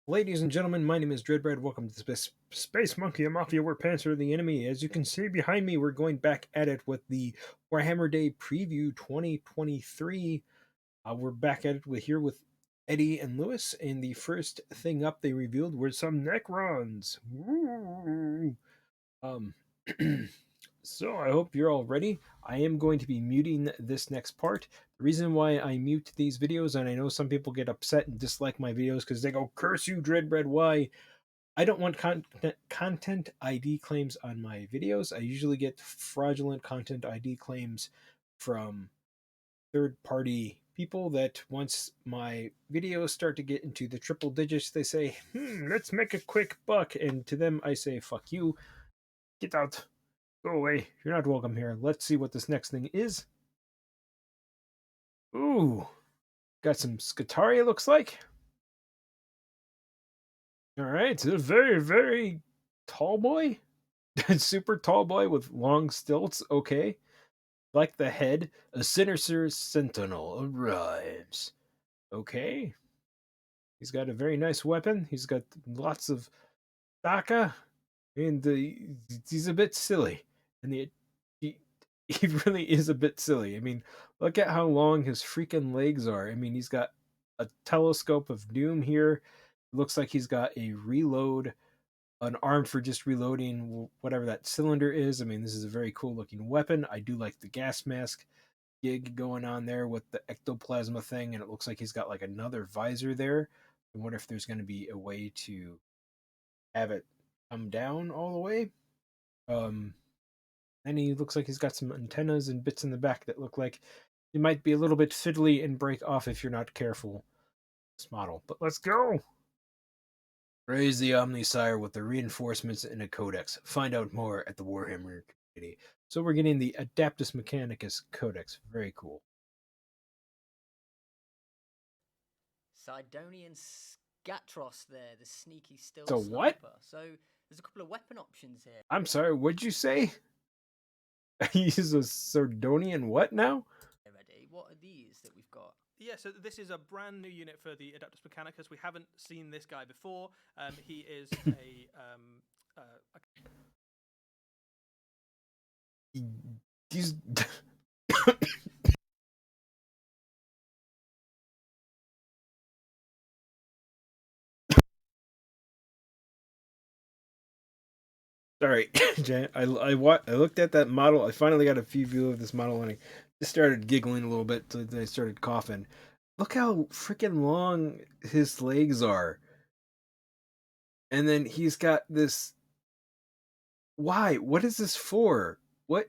Ladies and gentlemen, my name is Dreadbread. Welcome to Space Monkey, a Mafia where pants are the enemy. As you can see behind me, we're going back at it with the Warhammer Day Preview 2023. We're back at it with Eddie and Lewis, and the first thing up they revealed were some Necrons. Woo! Um, so I hope you're all ready. I am going to be muting this next part. The reason why I mute these videos, and I know some people get upset and dislike my videos because they go, "Curse you, Dreadbread, why?" I don't want content ID claims on my videos. I usually get fraudulent content ID claims from third party people that once my videos start to get into the triple digits, they say, let's make a quick buck. And to them, I say, fuck you, get out. Go away. You're not welcome here. Let's see what this next thing is. Ooh. Got some Scutari, it looks like. Alright, it's a very, very tall boy. Super tall boy with long stilts. Okay. Like the head, a sinister sentinel arrives. Okay. He's got a very nice weapon. He's got lots of Daka, and he's a bit silly. And he, he really is a bit silly. I mean, look at how long his freaking legs are. I mean, he's got a telescope of doom here. It looks like he's got a reload, an arm for just reloading whatever that cylinder is. I mean, this is a very cool looking weapon. I do like the gas mask gig going on there with the ectoplasma thing, and it looks like he's got like another visor there. I wonder if there's going to be a way to have it come down all the way. Um, and he looks like he's got some antennas and bits in the back that look like it might be a little bit fiddly and break off if you're not careful. This model, but let's go. Raise the Omnisire with the reinforcements and a codex. Find out more at the Warhammer community. So we're getting the Adaptus Mechanicus Codex. Very cool. Sydonian Skators there, the sneaky stealth So what? sniper. So there's a couple of weapon options here. I'm sorry, what'd you say? He's a Sydonian what now? Ready? What are these that we've got? Yeah, so this is a brand new unit for the Adaptus Mechanicus. We haven't seen this guy before. He is He's sorry, Jan. I looked at that model. I finally got a few view of this model, and I just started giggling a little bit. So then I started coughing. Look how freaking long his legs are, and then he's got this. Why? What is this for? What?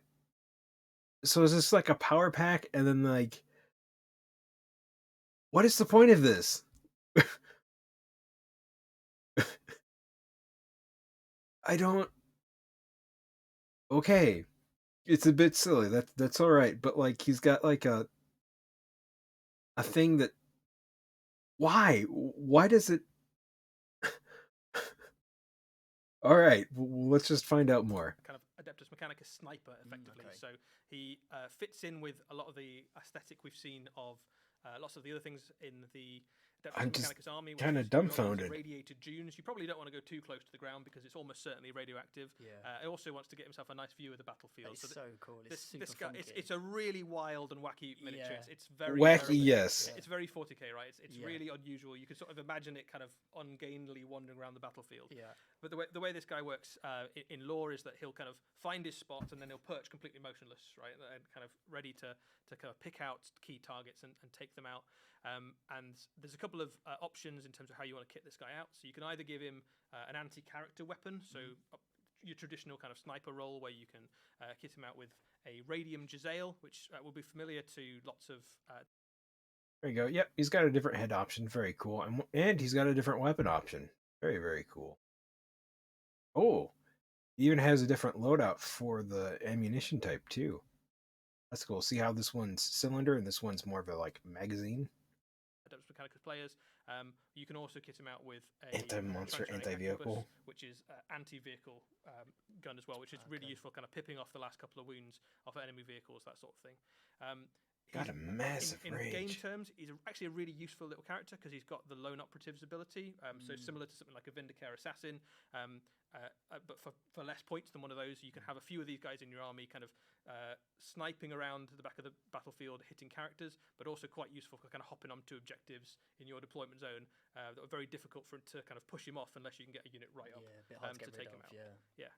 So is this like a power pack? And then like, what is the point of this? I don't. Okay, it's a bit silly. That's all right. But like, he's got like a thing that. Why? Why does it? All right, let's just find out more. kind of Adeptus Mechanicus sniper, effectively. Okay. So he fits in with a lot of the aesthetic we've seen of lots of the other things in the Adeptus I'm just Mechanicus army. kinda dumbfounded. Radiated dunes. You probably don't want to go too close to the ground because it's almost certainly radioactive. Yeah. He also wants to get himself a nice view of the battlefield. It's so cool. It's super this guy, funky. it's a really wild and wacky miniature. Yeah. It's very Wacky, very, yes. It's very 40k, right? It's Yeah. really unusual. You can sort of imagine it kind of ungainly wandering around the battlefield. Yeah. But the way this guy works in lore is that he'll kind of find his spot and then he'll perch completely motionless, right, and kind of ready to kind of pick out key targets and take them out. And there's a couple of options in terms of how you want to kit this guy out. So you can either give him an anti-character weapon, so your traditional kind of sniper role where you can kit him out with a Radium Giselle, which will be familiar to lots of There you go. Yep, he's got a different head option. Very cool. And he's got a different weapon option. Very, very cool. Oh, he even has a different loadout for the ammunition type too. That's cool. See how this one's cylinder and this one's more of a like magazine. Adeptus Mechanicus players. You can also kit him out with a Anti-monster, Transuranic anti-vehicle. Octopus, which is anti-vehicle gun as well, which is really useful, kind of pipping off the last couple of wounds off enemy vehicles, that sort of thing. Got a massive in range. game terms, he's actually a really useful little character because he's got the lone operatives ability. So similar to something like a Vindicare Assassin, but for less points than one of those, you can have a few of these guys in your army, kind of sniping around the back of the battlefield, hitting characters, but also quite useful for kind of hopping onto objectives in your deployment zone that are very difficult for to kind of push him off unless you can get a unit right up Yeah, a bit hard to get rid take him of, out. yeah.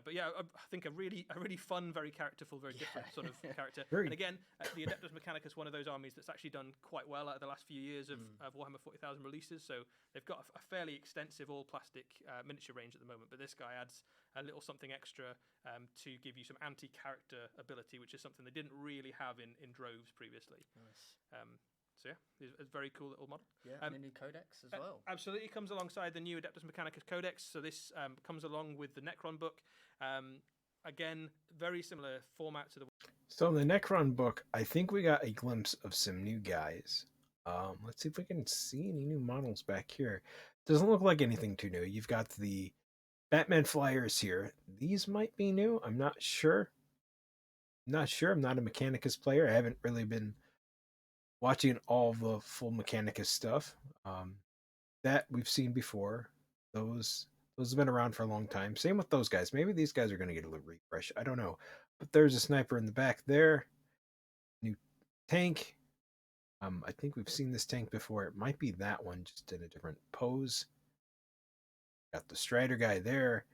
But yeah, I think a really fun, very characterful, very different sort of character. Very- And again, the Adeptus Mechanicus, one of those armies that's actually done quite well out of the last few years of Warhammer 40,000 releases. So they've got a fairly extensive all plastic miniature range at the moment. But this guy adds a little something extra to give you some anti-character ability, which is something they didn't really have in droves previously. Nice. So yeah, it's a very cool little model. Yeah, and a new codex as well. Absolutely, comes alongside the new Adeptus Mechanicus Codex. So this comes along with the Necron book. Again, very similar format to the. So in the Necron book, I think we got a glimpse of some new guys. Let's see if we can see any new models back here. Doesn't look like anything too new. You've got the Batman flyers here. These might be new. I'm not sure. I'm not a Mechanicus player. I haven't really been watching all the full Mechanicus stuff. That we've seen before. Those have been around for a long time. Same with those guys. Maybe these guys are going to get a little refresh. I don't know. But there's a sniper in the back there. New tank. I think we've seen this tank before. It might be that one, just in a different pose. Got the Strider guy there.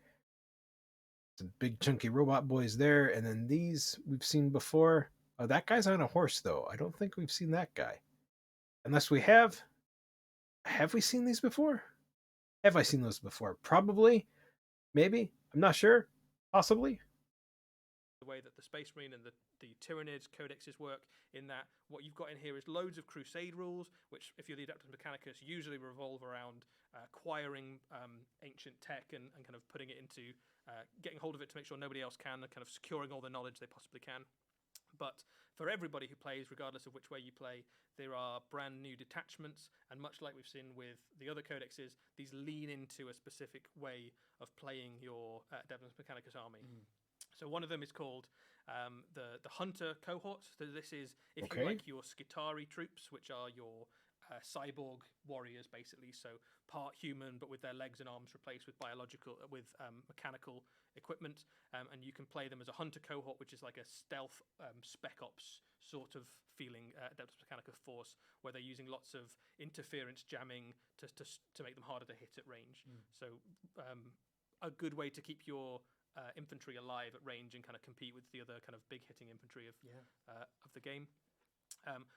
Some big chunky robot boys there. And then these we've seen before. Oh, that guy's on a horse, though. I don't think we've seen that guy. Unless we have. Have we seen these before? Have I seen those before? Probably. Maybe. I'm not sure. Possibly. The way that the Space Marine and the Tyranids codexes work, in that what you've got in here is loads of Crusade rules, which, if you're the Adeptus Mechanicus, usually revolve around acquiring ancient tech and kind of putting it into getting hold of it to make sure nobody else can, and kind of securing all the knowledge they possibly can. But for everybody who plays, regardless of which way you play, there are brand new detachments, and much like we've seen with the other codexes, these lean into a specific way of playing your Adeptus Mechanicus army. So one of them is called the Hunter cohort. So this is if you like your Skitari troops, which are your cyborg warriors, basically. So part human, but with their legs and arms replaced with mechanical equipment. And you can play them as a Hunter cohort, which is like a stealth spec ops sort of feeling Adeptus Mechanicus force, where they're using lots of interference jamming to make them harder to hit at range. So a good way to keep your infantry alive at range and kind of compete with the other kind of big hitting infantry of the game.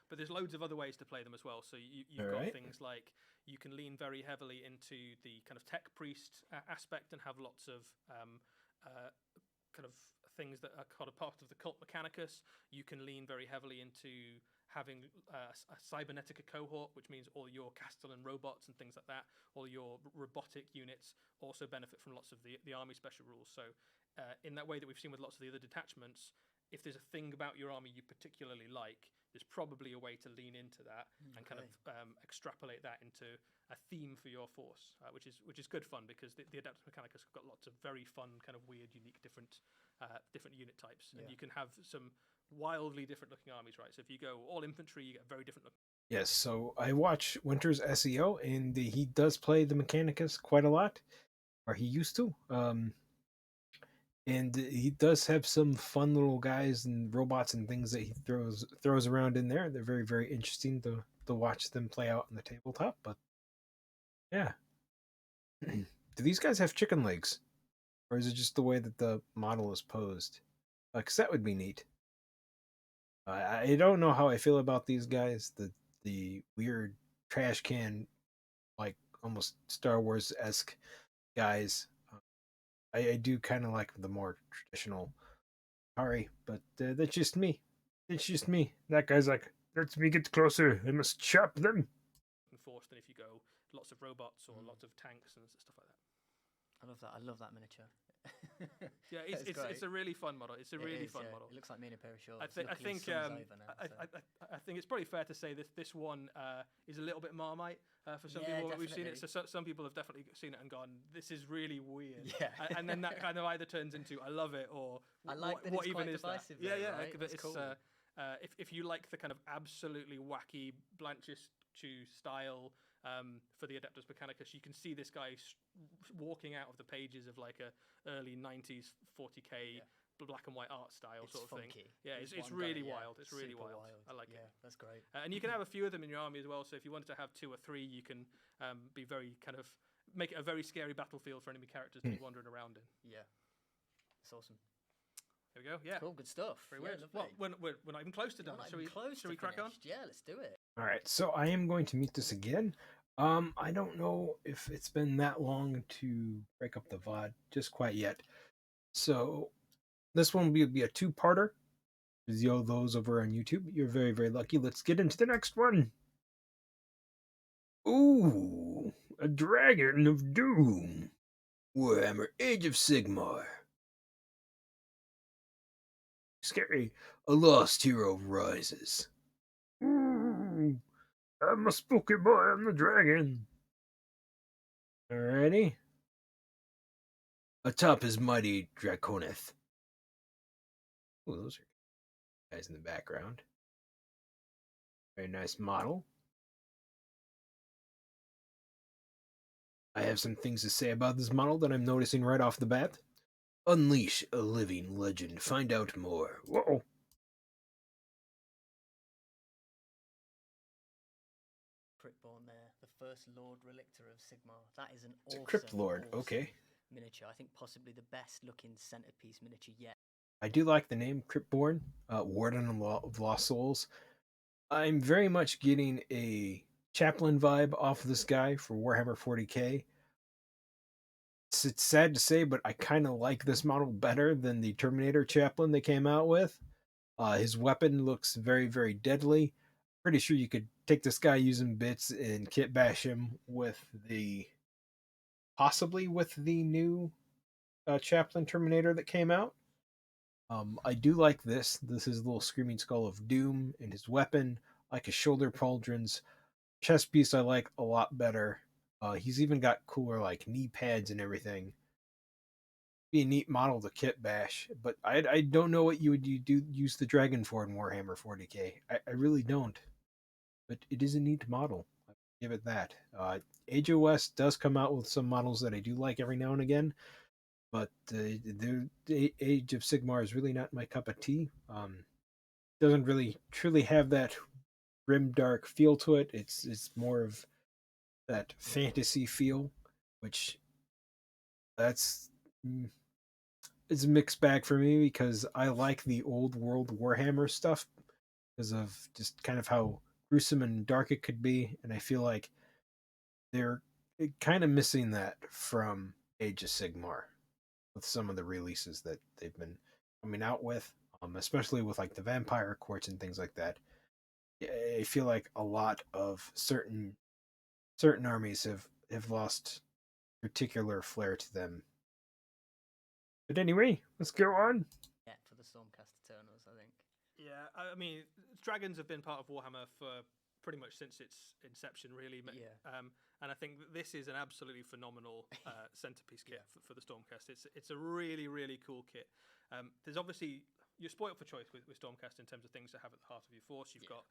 But there's loads of other ways to play them as well. So you've got things like you can lean very heavily into the kind of tech priest aspect and have lots of kind of things that are kind of part of the cult Mechanicus. You can lean very heavily into having a Cybernetica cohort, which means all your Castellan robots and things like that, all your robotic units also benefit from lots of the army special rules. So in that way that we've seen with lots of the other detachments, if there's a thing about your army you particularly like, there's probably a way to lean into that and kind of extrapolate that into a theme for your force, which is good fun, because the Adeptus Mechanicus have got lots of very fun, kind of weird, unique, different unit types, and you can have some wildly different looking armies, right? So if you go all infantry, you get very different looking. Yes, so I watch Winter's SEO, and he does play the Mechanicus quite a lot, or he used to. And he does have some fun little guys and robots and things that he throws around in there. They're very, very interesting to watch them play out on the tabletop. But yeah, do these guys have chicken legs, or is it just the way that the model is posed? Because that would be neat. I don't know how I feel about these guys. The weird trash can, like almost Star Wars-esque guys. I do kind of like the more traditional Ari, but that's just me. It's just me. That guy's like, let me get closer. I must chop them. Force than if you go lots of robots or lots of tanks and stuff like that. I love that miniature. Yeah, it's a really fun model. It's a really fun model. It looks like me in a pair of shorts. I think it's probably fair to say this one is a little bit Marmite for some people. What we've seen it, so some people have definitely seen it and gone, "This is really weird." Yeah, and then that kind of either turns into "I love it" or I like that what it's even quite is divisive that? though, Yeah, right? but That's it's cool. if you like the kind of absolutely wacky Blanchest Chew style for the Adeptus Mechanicus, you can see this guy walking out of the pages of like a early 90s 40k black and white art style It's sort of funky. thing. Yeah, He's it's one really guy, yeah, wild. It's really super wild. I like it. That's great. And you can have a few of them in your army as well. So if you wanted to have 2 or 3, you can be very kind of make it a very scary battlefield for enemy characters to be wandering around in. Yeah, it's awesome. There we go. Yeah. Cool, good stuff. Very Yeah, weird. Well, lovely. we're not even close to done. We're not Shall even close shall to we crack on? finished. Yeah, let's do it. All right, so I am going to mute this again. I don't know if it's been that long to break up the VOD just quite yet. So this one will be a 2-parter. Yo, those over on YouTube, you're very, very lucky. Let's get into the next one. Ooh, a Dragon of Doom. Warhammer Age of Sigmar. Scary, a lost hero rises. Ooh, I'm a spooky boy, I'm the dragon. Alrighty. Atop his mighty Draconeth. Ooh, those are guys in the background. Very nice model. I have some things to say about this model that I'm noticing right off the bat. Unleash a living legend. Find out more. Whoa. Cryptborn there, the first Lord Relictor of Sigmar. That is an It's a awesome, Crypt Lord, awesome okay. miniature. I think possibly the best looking centerpiece miniature yet. I do like the name Cryptborn, Warden of Lost Souls. I'm very much getting a Chaplain vibe off of this guy for Warhammer 40k. It's sad to say, but I kind of like this model better than the Terminator Chaplain they came out with. His weapon looks very, very deadly. Pretty sure you could take this guy using bits and kit bash him with possibly with the new Chaplain Terminator that came out. I do like this. This is a little Screaming Skull of Doom, and his weapon, like his shoulder pauldrons. Chest piece I like a lot better. He's even got cooler like knee pads and everything. Be a neat model to kit bash, but I don't know what you would use the dragon for in Warhammer 40k. I really don't, but it is a neat model. I'll give it that. Age of West does come out with some models that I do like every now and again, but the Age of Sigmar is really not my cup of tea. Doesn't really truly have that grim dark feel to it. It's more of that fantasy feel, which that's it's a mixed bag for me because I like the old world Warhammer stuff because of just kind of how gruesome and dark it could be, and I feel like they're kind of missing that from Age of Sigmar with some of the releases that they've been coming out with, especially with like the vampire courts and things like that. I feel like a lot of certain armies have lost particular flair to them. But anyway, let's go on. Yeah, for the Stormcast Eternals, I think. Yeah, I mean, dragons have been part of Warhammer for pretty much since its inception, really. Yeah. And I think that this is an absolutely phenomenal centerpiece kit for the Stormcast. It's a really, really cool kit. There's obviously, you're spoiled for choice with Stormcast in terms of things to have at the heart of your force. You've got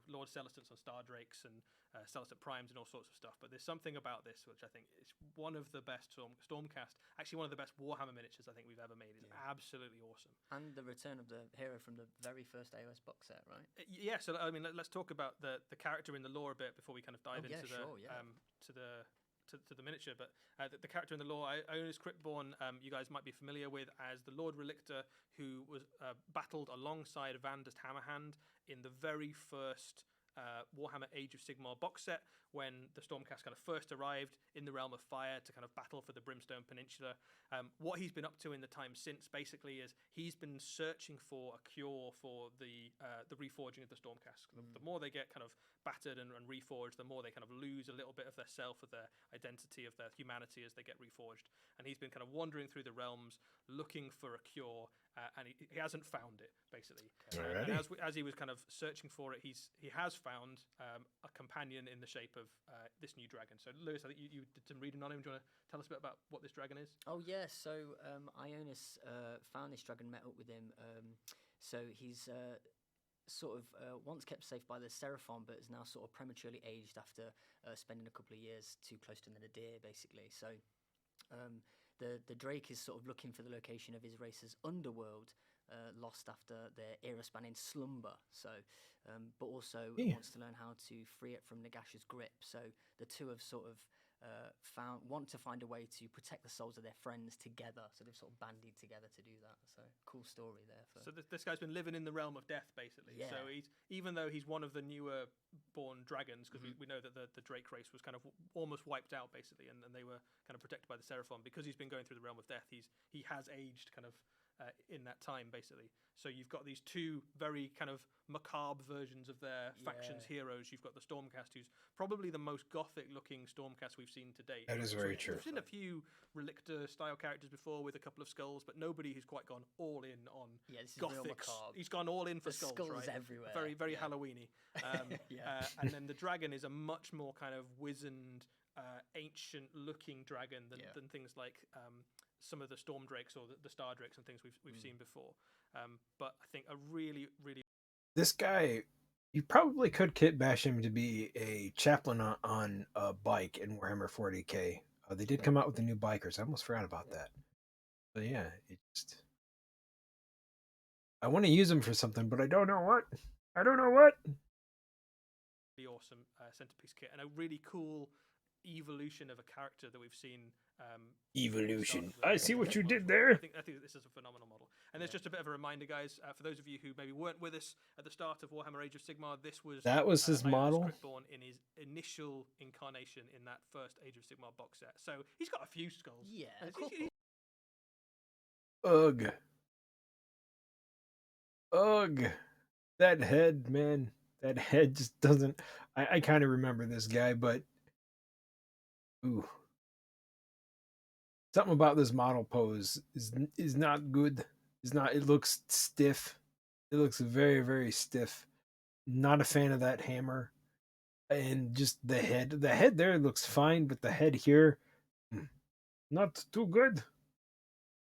Lord Celestants on Star Drakes and Celestant Primes and all sorts of stuff. But there's something about this which I think is one of the best Stormcast, actually one of the best Warhammer miniatures I think we've ever made. It's absolutely awesome. And the return of the hero from the very first AOS box set, right? Yeah, so I mean, let's talk about the character in the lore a bit before we kind of dive into the miniature. But the character in the lore, Ionis Cryptborn, you guys might be familiar with as the Lord Relictor who was battled alongside Vandast Hammerhand in the very first Warhammer Age of Sigmar box set when the Stormcast kind of first arrived in the Realm of Fire to kind of battle for the Brimstone Peninsula. What he's been up to in the time since basically is he's been searching for a cure for the reforging of the Stormcast. The more they get kind of battered and reforged, the more they kind of lose a little bit of their self, of their identity, of their humanity as they get reforged. And he's been kind of wandering through the realms looking for a cure, and he hasn't found it, basically. And as he was kind of searching for it, he has found a companion in the shape of this new dragon. So, Lewis, I think you did some reading on him. Do you want to tell us a bit about what this dragon is? Oh, yeah. So, Ionis found this dragon, met up with him. So he's sort of once kept safe by the Seraphon, but is now sort of prematurely aged after spending a couple of years too close to another deer, basically. So the Drake is sort of looking for the location of his race's underworld, lost after their era-spanning slumber. So, but also wants to learn how to free it from Nagash's grip. So the two have sort of want to find a way to protect the souls of their friends together. So they've sort of bandied together to do that. So cool story there. So this guy's been living in the realm of death, basically. Yeah. So he's, even though he's one of the newer born dragons, because we know that the Drake race was kind of almost wiped out, basically, and they were kind of protected by the Seraphon. Because he's been going through the realm of death, he has aged kind of in that time, basically. So you've got these two very kind of macabre versions of their faction's heroes. You've got the Stormcast, who's probably the most gothic-looking Stormcast we've seen to date. That is very true. We've seen a few Relictor-style characters before with a couple of skulls, but nobody who's quite gone all in on this is gothic. real macabre. He's gone all in for There's skulls, skulls right? everywhere. Very, very Halloween-y. And then the dragon is a much more kind of wizened, ancient-looking dragon than things like some of the Storm Drakes or the Star Drakes and things we've seen before. But I think a really, really... This guy, you probably could kit bash him to be a chaplain on a bike in Warhammer 40k. They did come out with the new bikers. I almost forgot about that. But yeah, I want to use him for something, but I don't know what. Really awesome centerpiece kit, and a really cool evolution of a character that we've seen. Evolution. I see what you did there. I think this is a phenomenal model. And there's just a bit of a reminder, guys, for those of you who maybe weren't with us at the start of Warhammer Age of Sigmar, that was his model. Cryptborn in his initial incarnation in that first Age of Sigmar box set. So he's got a few skulls. Yeah. Ugh. Ugh. That head, man. That head just doesn't... I kind of remember this guy, but... Ooh. Something about this model pose is not good. It looks stiff. It looks very, very stiff. Not a fan of that hammer. And just the head. The head there looks fine, but the head here, not too good.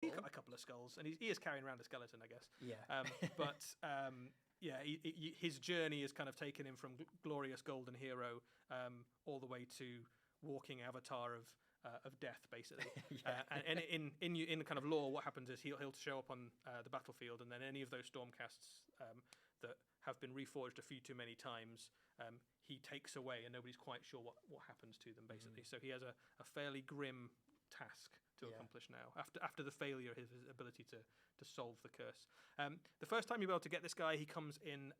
He's got a couple of skulls, and he is carrying around a skeleton, I guess. Yeah. His journey has kind of taken him from glorious golden hero all the way to walking avatar of death, basically. And in kind of lore, what happens is he'll show up on the battlefield, and then any of those Stormcasts that have been reforged a few too many times, he takes away, and nobody's quite sure what happens to them, basically. So he has a fairly grim task to accomplish now after the failure of his ability to solve the curse. The first time you're able to get this guy, he comes in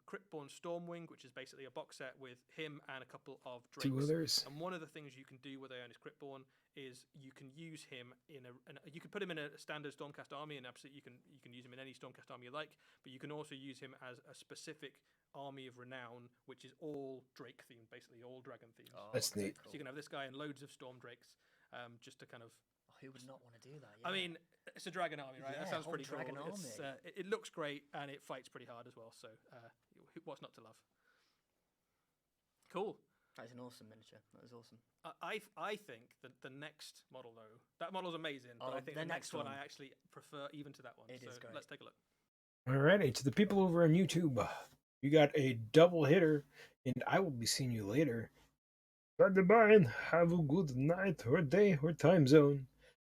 Cryptborn Stormwing, which is basically a box set with him and a couple of drakes. Two others. And one of the things you can do with Ionis Cryptborn is you can use him you can put him in a standard Stormcast army, and absolutely you can use him in any Stormcast army you like, but you can also use him as a specific army of renown, which is all Drake themed, basically all dragon themed. Oh, that's neat. So you can have this guy and loads of Storm Drakes, just to kind of... Who would not want to do that? I mean, it's a dragon army, right? That sounds pretty cool. Dragon army. It looks great, and it fights pretty hard as well. So, what's not to love? Cool. That's an awesome miniature. That was awesome. I think that the next model, though, that model's amazing, but I think the next one I actually prefer even to that one. It is great. Let's take a look. Alrighty, to the people over on YouTube, you got a double hitter, and I will be seeing you later. Goodbye and have a good night or day or time zone.